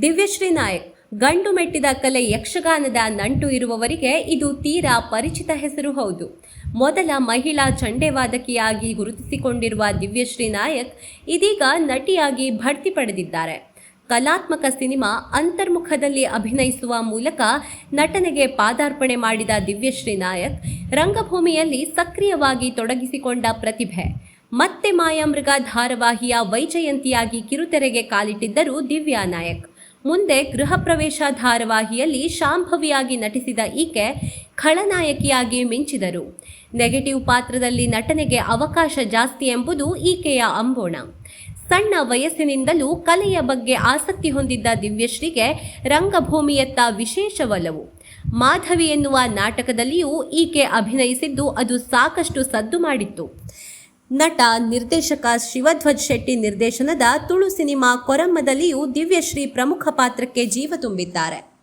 ದಿವ್ಯಶ್ರೀ ನಾಯಕ್ ಗಂಡು ಮೆಟ್ಟಿದ ಕಲೆ ಯಕ್ಷಗಾನದ ನಂಟು ಇರುವವರಿಗೆ ಇದು ತೀರಾ ಪರಿಚಿತ ಹೆಸರು ಹೌದು. ಮೊದಲ ಮಹಿಳಾ ಚಂಡೆವಾದಕಿಯಾಗಿ ಗುರುತಿಸಿಕೊಂಡಿರುವ ದಿವ್ಯಶ್ರೀ ನಾಯಕ್ ಇದೀಗ ನಟಿಯಾಗಿ ಬಡ್ತಿ ಪಡೆದಿದ್ದಾರೆ. ಕಲಾತ್ಮಕ ಸಿನಿಮಾ ಅಂತರ್ಮುಖದಲ್ಲಿ ಅಭಿನಯಿಸುವ ಮೂಲಕ ನಟನೆಗೆ ಪಾದಾರ್ಪಣೆ ಮಾಡಿದ ದಿವ್ಯಶ್ರೀ ನಾಯಕ್ ರಂಗಭೂಮಿಯಲ್ಲಿ ಸಕ್ರಿಯವಾಗಿ ತೊಡಗಿಸಿಕೊಂಡ ಪ್ರತಿಭೆ. ಮತ್ತೆ ಮಾಯಾಮೃಗ ಧಾರಾವಾಹಿಯ ವೈಜಯಂತಿಯಾಗಿ ಕಿರುತೆರೆಗೆ ಕಾಲಿಟ್ಟಿದ್ದರು ದಿವ್ಯಾ ನಾಯಕ್. ಮುಂದೆ ಗೃಹ ಪ್ರವೇಶ ಧಾರಾವಾಹಿಯಲ್ಲಿ ಶಾಂಭವಿಯಾಗಿ ನಟಿಸಿದ ಈಕೆ ಖಳನಾಯಕಿಯಾಗಿ ಮಿಂಚಿದರು. ನೆಗೆಟಿವ್ ಪಾತ್ರದಲ್ಲಿ ನಟನೆಗೆ ಅವಕಾಶ ಜಾಸ್ತಿ ಎಂಬುದು ಈಕೆಯ ಅಂಬೋಣ. ಸಣ್ಣ ವಯಸ್ಸಿನಿಂದಲೂ ಕಲೆಯ ಬಗ್ಗೆ ಆಸಕ್ತಿ ಹೊಂದಿದ್ದ ದಿವ್ಯಶ್ರೀಗೆ ರಂಗಭೂಮಿಯತ್ತ ವಿಶೇಷ ಒಲವು. ಮಾಧವಿ ಎನ್ನುವ ನಾಟಕದಲ್ಲಿಯೂ ಈಕೆ ಅಭಿನಯಿಸಿದ್ದು ಅದು ಸಾಕಷ್ಟು ಸದ್ದು ಮಾಡಿತ್ತು. ನಟ ನಿರ್ದೇಶಕ ಶಿವಧ್ವಜ್ ಶೆಟ್ಟಿ ನಿರ್ದೇಶನದ ತುಳು ಸಿನಿಮಾ ಕೊರಮ್ಮದಲ್ಲಿಯೂ ದಿವ್ಯಶ್ರೀ ಪ್ರಮುಖ ಪಾತ್ರಕ್ಕೆ ಜೀವ ತುಂಬಿದ್ದಾರೆ.